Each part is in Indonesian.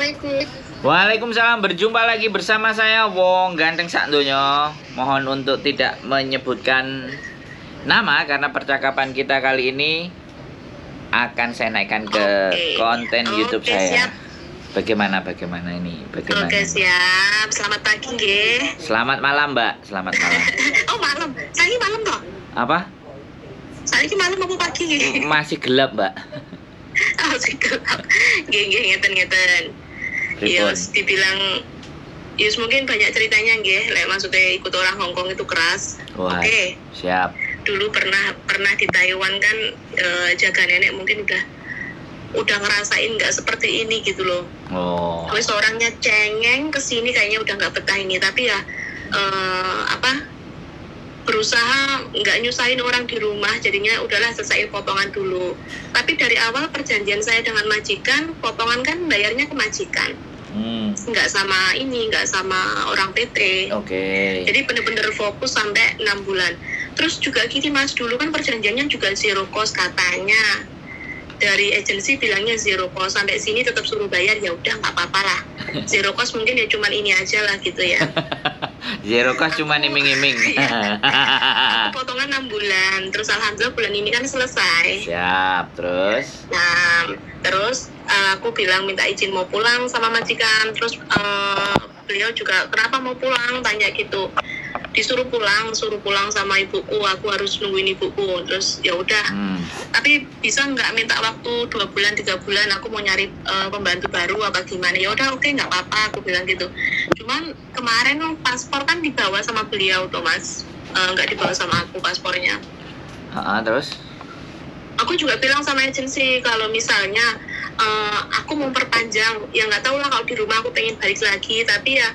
Assalamualaikum. Waalaikumsalam, berjumpa lagi bersama saya Wong Ganteng Sak Donya. Mohon untuk tidak menyebutkan nama karena percakapan kita kali ini akan saya naikkan ke konten YouTube saya. Siap. Bagaimana ini? Oke, siap. Selamat pagi, nggih. Selamat malam, Mbak. Selamat malam. Oh, malam. Saiki malam toh? Apa? Saiki malam apa pagi, nggih? Masih gelap, Mbak. Oh, siap. Nggih, ngeten. Yus, dibilang Yus mungkin banyak ceritanya nggih, maksudnya ikut orang Hongkong itu keras. Wah, Oke. siap. Dulu pernah di Taiwan kan, jaga nenek mungkin udah ngerasain nggak seperti ini gitu loh. Oh. Terus orangnya cengeng kesini kayaknya udah nggak betah ini, tapi ya berusaha nggak nyusahin orang di rumah, jadinya udahlah selesai potongan dulu. Tapi dari awal perjanjian saya dengan majikan, potongan kan bayarnya ke majikan, nggak sama orang PT. Oke. Jadi bener-bener fokus sampai 6 bulan. Terus juga gini Mas, dulu kan perjanjiannya juga zero cost katanya. Dari agensi bilangnya zero cost, sampai sini tetap suruh bayar, ya udah nggak apa-apa lah. Zero cost mungkin ya cuman ini aja lah gitu ya. Zero cost cuma iming-iming. Potongan 6 bulan, terus alhamdulillah bulan ini kan selesai. Siap, terus? Nah, terus aku bilang minta izin mau pulang sama majikan, terus beliau juga kenapa mau pulang, tanya gitu. Suruh pulang sama ibuku, aku harus nungguin ibuku. Terus ya udah, tapi bisa nggak minta waktu 2 bulan 3 bulan, aku mau nyari pembantu baru apa gimana. Ya udah, oke, nggak apa-apa, aku bilang gitu. Cuman kemarin paspor kan dibawa sama beliau tuh Mas, nggak dibawa sama aku paspornya. Terus? Aku juga bilang sama agensi kalau misalnya aku mau perpanjang, ya nggak tahu lah, kalau di rumah aku pengen balik lagi, tapi ya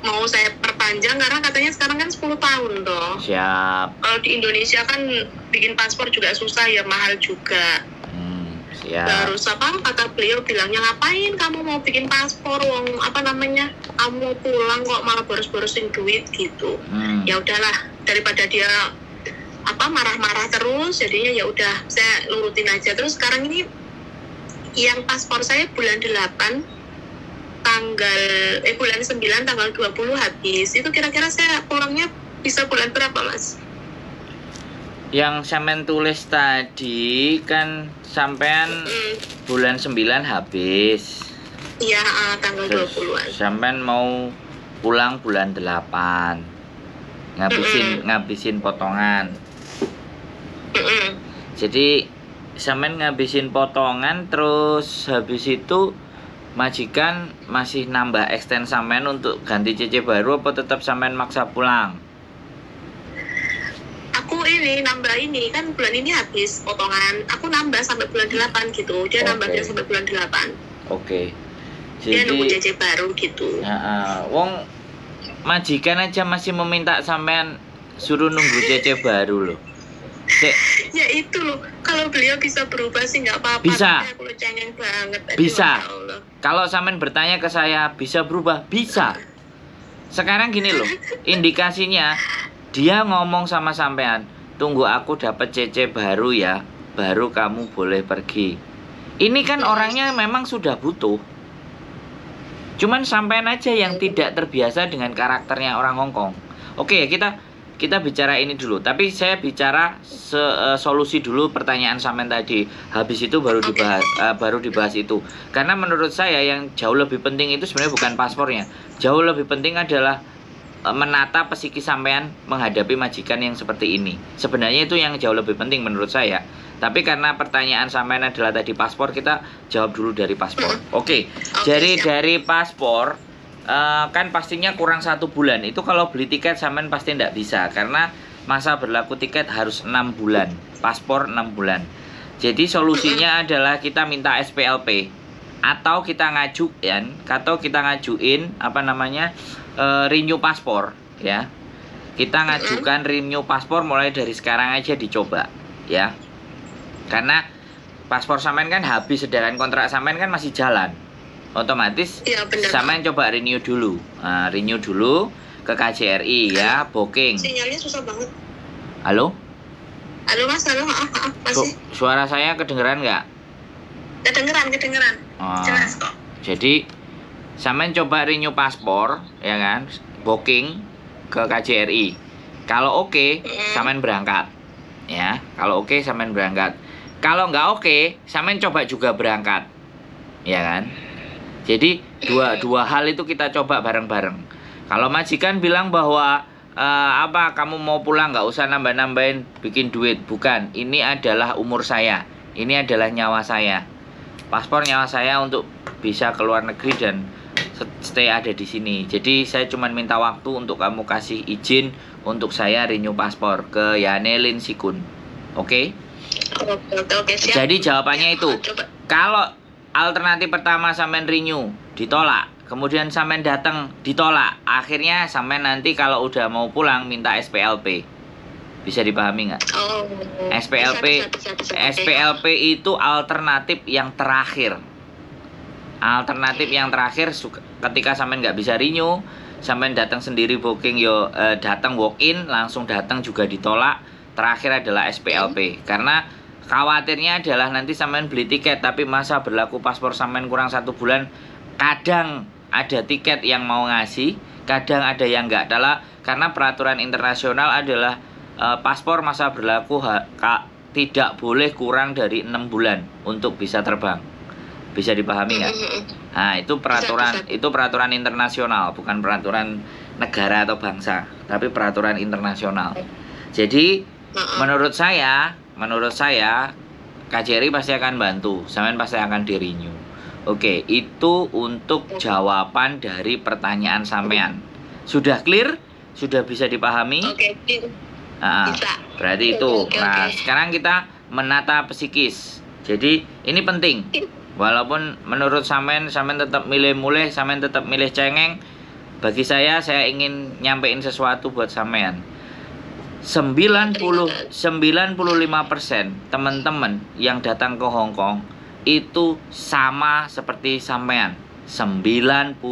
mau saya perpanjang karena katanya sekarang kan 10 tahun toh. Siap. Kalau di Indonesia kan bikin paspor juga susah ya, mahal juga. Siap. Terus kata beliau bilangnya, ngapain kamu mau bikin paspor, kamu mau pulang kok malah boros-borosin duit gitu. Ya udahlah, daripada dia marah-marah terus, jadinya ya udah saya nurutin aja. Terus sekarang ini yang paspor saya bulan 8 bulan 9 tanggal 20 habis. Itu kira-kira saya pulangnya bisa bulan berapa Mas? Yang sampean tulis tadi kan sampean bulan 9 habis. Iya, tanggal 20-an. Sampean mau pulang bulan 8. Ngabisin potongan. Jadi sampean ngabisin potongan, terus habis itu majikan masih nambah extend sampean untuk ganti CC baru, apa tetap sampean maksa pulang? Aku nambah ini kan bulan ini habis potongan, aku nambah sampai bulan 8 gitu. Dia nambahnya sampai bulan 8. Oke. Dia Jadi nunggu CC baru gitu. Wong majikan aja masih meminta sampean suruh nunggu CC baru loh. Ya itu loh, kalau beliau bisa berubah sih nggak apa-apa. Bisa. Aku cengeng banget. Bisa. Ya, kalau sampean bertanya ke saya, bisa berubah? Bisa. Sekarang gini loh, indikasinya dia ngomong sama sampean, tunggu aku dapat CC baru ya, baru kamu boleh pergi. Ini kan orangnya memang sudah butuh. Cuman sampean aja yang tidak terbiasa dengan karakternya orang Hongkong. Oke, kita bicara ini dulu, tapi saya bicara solusi dulu pertanyaan sampean tadi. Habis itu baru dibahas itu. Karena menurut saya yang jauh lebih penting itu sebenarnya bukan paspornya. Jauh lebih penting adalah menata psikis sampean menghadapi majikan yang seperti ini. Sebenarnya itu yang jauh lebih penting menurut saya. Tapi karena pertanyaan sampean adalah tadi paspor, kita jawab dulu dari paspor. Oke. Jadi dari paspor kan pastinya kurang 1 bulan. Itu kalau beli tiket sampean pasti tidak bisa, karena masa berlaku tiket harus 6 bulan, paspor 6 bulan. Jadi solusinya adalah kita minta SPLP atau kita ngajuin renew paspor ya. Kita ngajukan renew paspor mulai dari sekarang aja dicoba ya. Karena paspor sampean kan habis, sedangkan kontrak sampean kan masih jalan. Otomatis sampean coba renew dulu. Renew dulu ke KJRI ya, booking. Sinyalnya susah banget. Halo? Halo Mas, halo. Masih. Suara saya kedengeran nggak? Kedengeran. Jelas kok. Jadi sampean coba renew paspor, ya kan, booking ke KJRI. Kalau oke, sampean berangkat, ya. Kalau oke, sampean berangkat. Kalau nggak oke, sampean coba juga berangkat, ya kan. Jadi dua hal itu kita coba bareng-bareng. Kalau majikan bilang bahwa kamu mau pulang nggak usah nambah-nambahin bikin duit, bukan. Ini adalah umur saya, ini adalah nyawa saya, paspor nyawa saya untuk bisa keluar negeri dan stay ada di sini. Jadi saya cuma minta waktu untuk kamu kasih izin untuk saya renew paspor ke Yanelin Sikun. Oke? Oke, siap. Jadi jawabannya itu, kalau alternatif pertama sampean renew ditolak, kemudian sampean datang ditolak, akhirnya sampean nanti kalau udah mau pulang minta SPLP. Bisa dipahami nggak? Oh, SPLP, bisa. SPLP itu alternatif yang terakhir. Alternatif yang terakhir ketika sampean nggak bisa renew, sampean datang sendiri booking, datang walk in, langsung datang juga ditolak. Terakhir adalah SPLP, karena khawatirnya adalah nanti sampean beli tiket tapi masa berlaku paspor sampean kurang 1 bulan. Kadang ada tiket yang mau ngasih, kadang ada yang enggak. Karena peraturan internasional adalah paspor masa berlaku tidak boleh kurang dari 6 bulan untuk bisa terbang. Bisa dipahami nggak? Nah, itu peraturan internasional, bukan peraturan negara atau bangsa, tapi peraturan internasional. Jadi menurut saya KJRI pasti akan bantu, sampean pasti akan di-renew. Oke, itu untuk jawaban dari pertanyaan sampean. Sudah clear? Sudah bisa dipahami? Oke, bisa. Berarti itu. Nah, sekarang kita menata psikis. Jadi ini penting. Walaupun menurut sampean tetap milih muleh, sampean tetap milih cengeng. Bagi saya ingin nyampein sesuatu buat sampean. 95% teman-teman yang datang ke Hong Kong itu sama seperti sampean. 95%.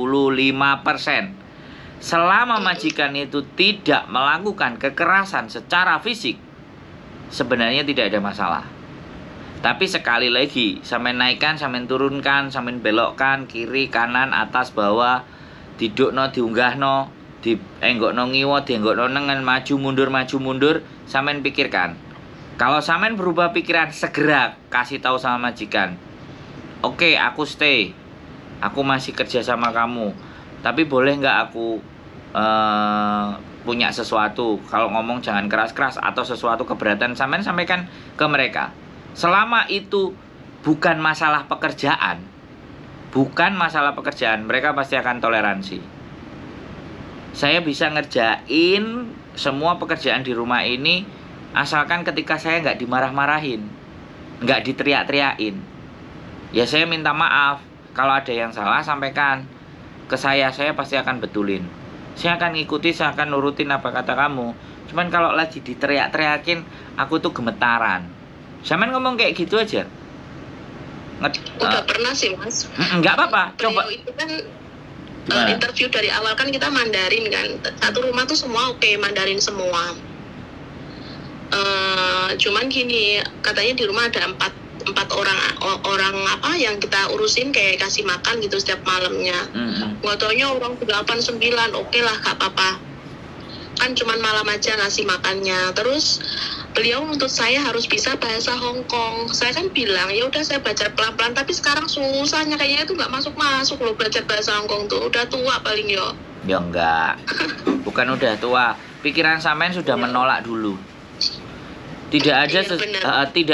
Selama majikan itu tidak melakukan kekerasan secara fisik, sebenarnya tidak ada masalah. Tapi sekali lagi, sampean naikkan, sampean turunkan, sampean belokkan, kiri, kanan, atas, bawah, didukno, diunggahno, dienggokno ngiwa, dienggokno nengen, maju mundur, sampean pikirkan. Kalau sampean berubah pikiran, segera kasih tahu sama majikan. Oke, aku stay. Aku masih kerja sama kamu. Tapi boleh nggak aku punya sesuatu? Kalau ngomong jangan keras-keras, atau sesuatu keberatan, sampean sampaikan ke mereka. Selama itu bukan masalah pekerjaan, mereka pasti akan toleransi. Saya bisa ngerjain semua pekerjaan di rumah ini, asalkan ketika saya nggak dimarah-marahin, nggak diteriak-teriakin. Ya saya minta maaf, kalau ada yang salah sampaikan ke saya pasti akan betulin. Saya akan ngikuti, saya akan nurutin apa kata kamu. Cuman kalau lagi diteriak-teriakin, aku tuh gemetaran. Sampean ngomong kayak gitu aja. Udah pernah sih, Mas. Nggak apa-apa, coba. Itu kan interview dari awal kan kita Mandarin kan. Satu rumah tuh semua oke, Mandarin semua. Cuman gini, katanya di rumah ada empat orang apa yang kita urusin, kayak kasih makan gitu setiap malamnya. Nggak taunya orang 8-9, oke lah, gak apa-apa. Kan cuman malam aja ngasih makannya. Terus beliau untuk saya harus bisa bahasa Hong Kong. Saya kan bilang ya udah saya belajar pelan-pelan, tapi sekarang susahnya kayaknya itu nggak masuk loh belajar bahasa Hong Kong tuh. Udah tua paling yo. Ya enggak. Bukan udah tua. Pikiran sampean sudah menolak dulu. Tidak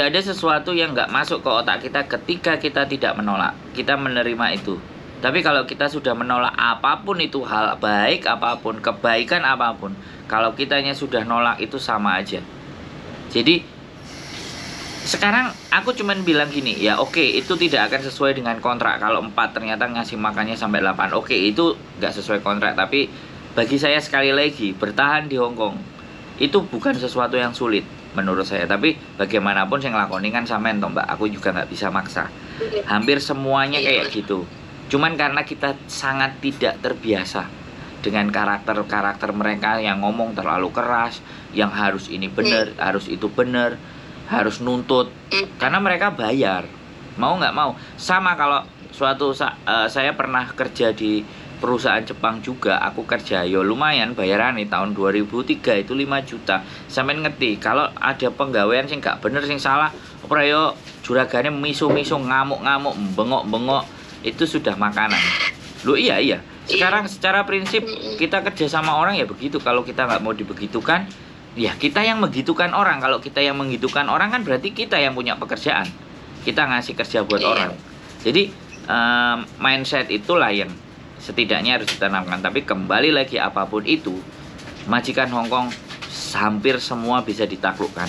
ada sesuatu yang nggak masuk ke otak kita ketika kita tidak menolak. Kita menerima itu. Tapi kalau kita sudah menolak apapun itu, hal baik apapun, kebaikan apapun, kalau kitanya sudah nolak itu sama aja. Jadi sekarang aku cuman bilang gini, ya oke, itu tidak akan sesuai dengan kontrak. Kalau 4 ternyata ngasih makannya sampai 8, oke, itu nggak sesuai kontrak. Tapi bagi saya sekali lagi, bertahan di Hong Kong itu bukan sesuatu yang sulit menurut saya. Tapi bagaimanapun saya ngelakoni kan sampean toh Mbak, aku juga nggak bisa maksa. Hampir semuanya kayak gitu. Cuman karena kita sangat tidak terbiasa dengan karakter mereka yang ngomong terlalu keras, yang harus ini benar, harus itu benar, harus nuntut. Karena mereka bayar, mau nggak mau. Sama kalau saya pernah kerja di perusahaan Jepang juga. Aku kerja yo lumayan bayaran nih tahun 2003 itu 5 juta. Sampeyan ngerti kalau ada penggawean sing gak bener sing salah, ora yo juragane misu-misu ngamuk-ngamuk, bengok-bengok, itu sudah makanan. Loh iya. Sekarang secara prinsip kita kerja sama orang ya begitu. Kalau kita nggak mau dibegitukan, ya kita yang menggitukan orang. Kalau kita yang menggitukan orang kan berarti kita yang punya pekerjaan. Kita ngasih kerja buat orang. Jadi mindset itulah yang setidaknya harus ditanamkan. Tapi kembali lagi apapun itu, majikan Hongkong hampir semua bisa ditaklukkan.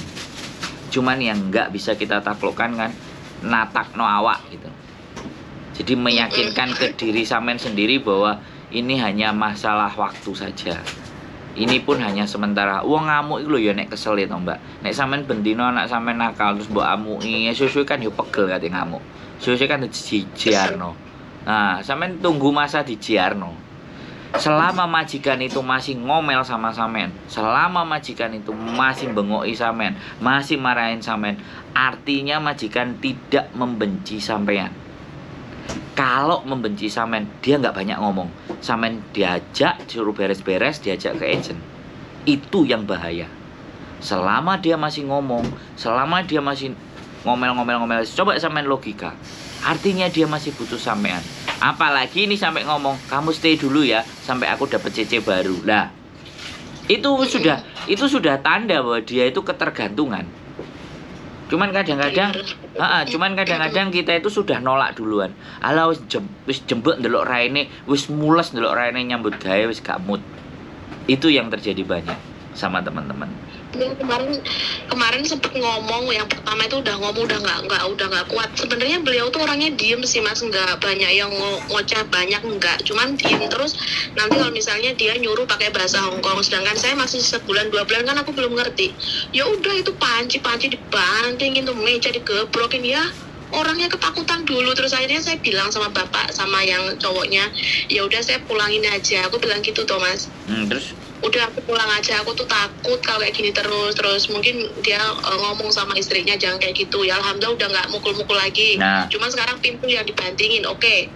Cuman yang nggak bisa kita taklukkan kan natak no awak gitu. Jadi meyakinkan ke diri sampean sendiri bahwa ini hanya masalah waktu saja. Ini pun hanya sementara. Wong ngamuk itu lho ya nek kesel ya Mbak. Nek sampean bendino anak sampean nakal terus mbok amuki, suwe-suwe kan yo pegel kate ngamuk. Suwe-suwe kan dijiarno. Nah, sampean tunggu masa dijiarno. Selama majikan itu masih ngomel sama sampean, selama majikan itu masih bengoki sampean, masih marahin sampean, artinya majikan tidak membenci sampean. Kalau membenci sampean, dia nggak banyak ngomong. Sampean diajak, disuruh beres-beres, diajak ke agent. Itu yang bahaya. Selama dia masih ngomong, selama dia masih ngomel-ngomel, coba sampean logika. Artinya dia masih butuh sampean. Apalagi ini sampai ngomong, kamu stay dulu ya, sampai aku dapat CC baru. Lah, itu sudah tanda bahwa dia itu ketergantungan. Cuman kadang-kadang kita itu sudah nolak duluan. Ala wis jembek ndelok raine, wis mules ndelok raine nyambut gawe wis gak mood. Itu yang terjadi banyak sama teman-teman. Ya, kemarin sempet ngomong, yang pertama itu udah ngomong udah nggak kuat. Sebenarnya beliau tuh orangnya diem sih Mas, nggak banyak yang ngoceh banyak, nggak, cuman diem terus. Nanti kalau misalnya dia nyuruh pakai bahasa Hongkong, sedangkan saya masih sebulan 2 bulan kan aku belum ngerti. Ya udah itu panci dibantingin tuh meja digebrokin ya. Orangnya ketakutan dulu, terus akhirnya saya bilang sama bapak sama yang cowoknya, ya udah saya pulangin aja. Aku bilang gitu tuh Mas. Terus udah aku pulang aja, aku tuh takut kalau kayak gini terus mungkin dia ngomong sama istrinya jangan kayak gitu ya. Alhamdulillah udah nggak mukul-mukul lagi. Cuman sekarang pintu yang dibantingin, oke.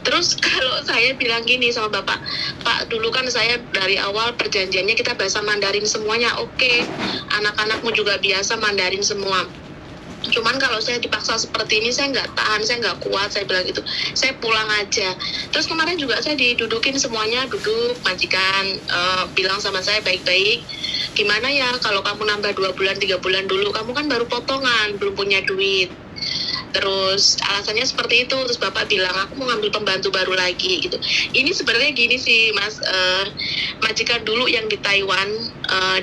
Terus kalau saya bilang gini sama bapak, Pak dulu kan saya dari awal perjanjiannya kita bahasa Mandarin semuanya, oke. Anak-anakmu juga biasa Mandarin semua. Cuman kalau saya dipaksa seperti ini saya nggak tahan, saya nggak kuat, saya bilang gitu, saya pulang aja. Terus kemarin juga saya didudukin semuanya, duduk majikan bilang sama saya baik-baik, gimana ya kalau kamu nambah 2 bulan 3 bulan dulu, kamu kan baru potongan belum punya duit. Terus alasannya seperti itu. Terus bapak bilang aku mau ngambil pembantu baru lagi gitu. Ini sebenarnya gini sih Mas, majikan dulu yang di Taiwan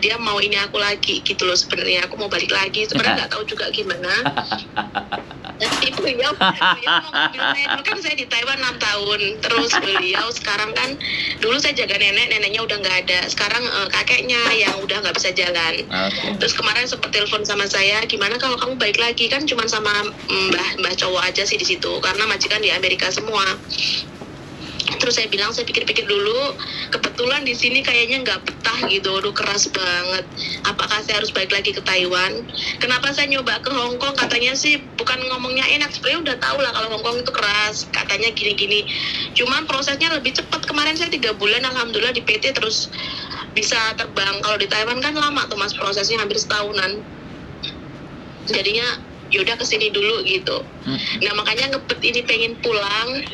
dia mau ini aku lagi gitu loh. Sebenarnya aku mau balik lagi, sebenarnya nggak tahu juga gimana. Tapi beliau mau ngambil saya dulu kan, saya di Taiwan 6 tahun. Terus beliau sekarang kan, dulu saya jaga neneknya udah nggak ada. Sekarang kakeknya yang udah nggak bisa jalan. Terus kemarin sempat telepon sama saya, gimana kalau kamu balik lagi, kan cuma sama mbah cowok aja sih di situ karena majikan di Amerika semua. Terus saya bilang, saya pikir-pikir dulu, kebetulan di sini kayaknya nggak betah gitu, aduh keras banget. Apakah saya harus balik lagi ke Taiwan? Kenapa saya nyoba ke Hong Kong? Katanya sih bukan ngomongnya enak, sebenarnya udah tahu lah kalau Hong Kong itu keras, katanya gini-gini. Cuman prosesnya lebih cepat. Kemarin saya 3 bulan alhamdulillah di PT terus bisa terbang. Kalau di Taiwan kan lama tuh Mas, prosesnya hampir setahunan. Jadinya yaudah kesini dulu gitu. Nah makanya ngebet ini pengen pulang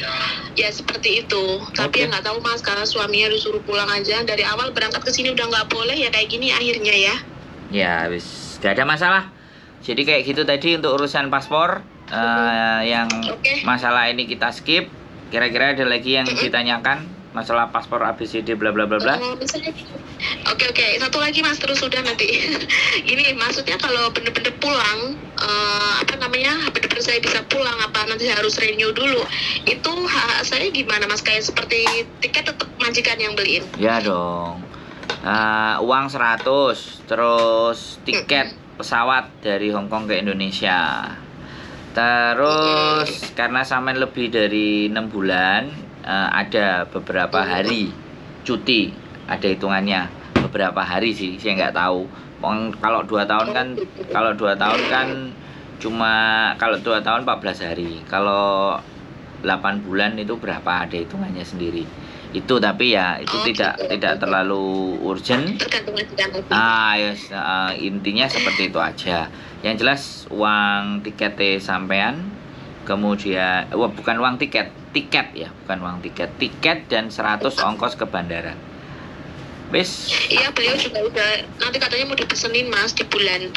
ya seperti itu. Tapi ya nggak tahu Mas, karena suaminya disuruh pulang aja. Dari awal berangkat ke sini udah nggak boleh ya kayak gini akhirnya ya. Ya wis gak ada masalah. Jadi kayak gitu tadi untuk urusan paspor. Yang masalah ini kita skip. Kira-kira ada lagi yang ditanyakan masalah paspor ABCD bla bla bla bla. Oke, satu lagi Mas, terus sudah nanti. Gini, maksudnya kalau bener-bener pulang, bener-bener saya bisa pulang, apa nanti saya harus renew dulu, itu hak saya gimana Mas? Kayak seperti tiket tetap majikan yang beliin? Ya dong. Uang 100, terus tiket pesawat dari Hong Kong ke Indonesia. Terus karena sampean lebih dari 6 bulan, ada beberapa hari cuti, ada hitungannya beberapa hari sih, saya nggak tahu. Kalau 2 tahun kan, cuma kalau 2 tahun 14 hari. Kalau 8 bulan itu berapa, ada hitungannya sendiri. Itu tapi ya itu tidak terlalu urgent. Tergantung majikan lagi. Yes, intinya seperti itu aja. Yang jelas uang tiketnya sampean, kemudian bukan uang tiket ya, bukan uang tiket dan 100 ongkos ke bandara. Wis. Iya, beliau juga udah nanti katanya mau dipesenin Mas di bulan 6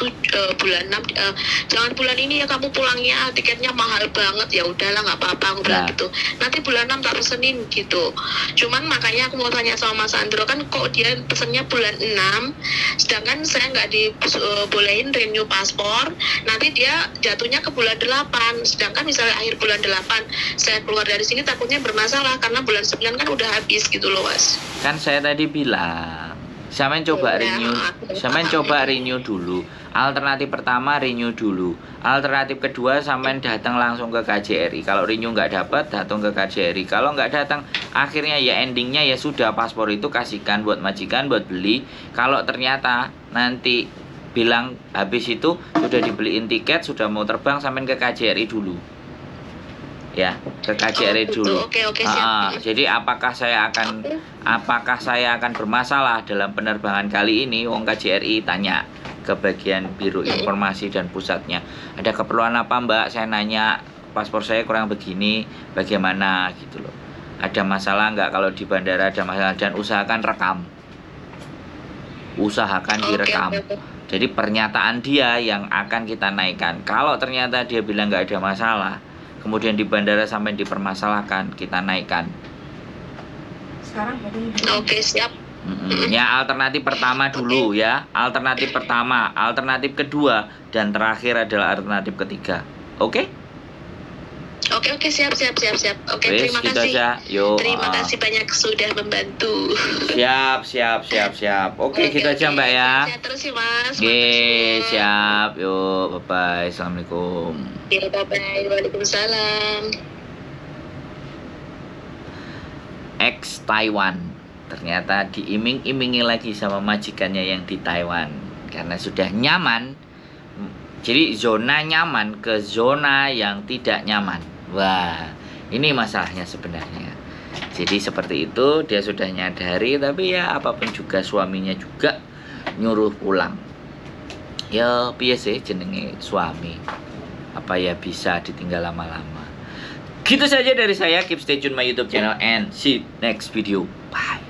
jangan bulan ini ya kamu pulangnya, tiketnya mahal banget. Ya udahlah nggak apa-apa aku bilang gitu. Nanti bulan 6 tak pesenin gitu. Cuman makanya aku mau tanya sama Mas Andro, kan kok dia pesennya bulan 6 sedangkan saya nggak dibolehin renew paspor. Nanti dia jatuhnya ke bulan 8. Sedangkan misalnya akhir bulan 8 saya keluar dari sini takutnya bermasalah karena bulan 9 kan udah habis gitu loh, Mas. Kan saya tadi bilang sampean coba renew dulu. Alternatif pertama renew dulu. Alternatif kedua sampean datang langsung ke KJRI. Kalau renew nggak dapat, datang ke KJRI. Kalau nggak datang, akhirnya ya endingnya ya sudah, paspor itu kasihkan buat majikan buat beli. Kalau ternyata nanti bilang habis itu sudah dibeliin tiket, sudah mau terbang, sampean ke KJRI dulu. Ya, ke KJRI dulu. Oke, siap. Jadi apakah saya akan bermasalah dalam penerbangan kali ini? Wong KJRI tanya ke bagian Biro Informasi dan Pusatnya. Ada keperluan apa, Mbak? Saya nanya, paspor saya kurang begini, bagaimana gitu loh. Ada masalah nggak kalau di bandara ada masalah, dan usahakan rekam. Usahakan direkam. Jadi pernyataan dia yang akan kita naikkan. Kalau ternyata dia bilang nggak ada masalah, kemudian di bandara sampai dipermasalahkan, kita naikkan. Sekarang Oke, siap. Ya, alternatif pertama dulu ya. Alternatif pertama, alternatif kedua, dan terakhir adalah alternatif ketiga. Oke? Oke, siap. Oke, Wes, terima gitu kasih. aja. Yuk, Terima kasih banyak sudah membantu. Siap. Oke, gitu aja Mbak ya. Sehat terus ya, Mas. Oke, siap. Yuk, bye-bye. Assalamualaikum. Ya, bye-bye. Waalaikumsalam. Ex Taiwan ternyata diiming-imingi lagi sama majikannya yang di Taiwan karena sudah nyaman. Jadi zona nyaman ke zona yang tidak nyaman. Wah, ini masalahnya sebenarnya. Jadi seperti itu, dia sudah nyadari, tapi ya apapun juga suaminya juga nyuruh pulang. Ya piye sih jenenge suami, apa ya bisa ditinggal lama-lama. Gitu saja dari saya. Keep stay tune my YouTube channel and see next video. Bye.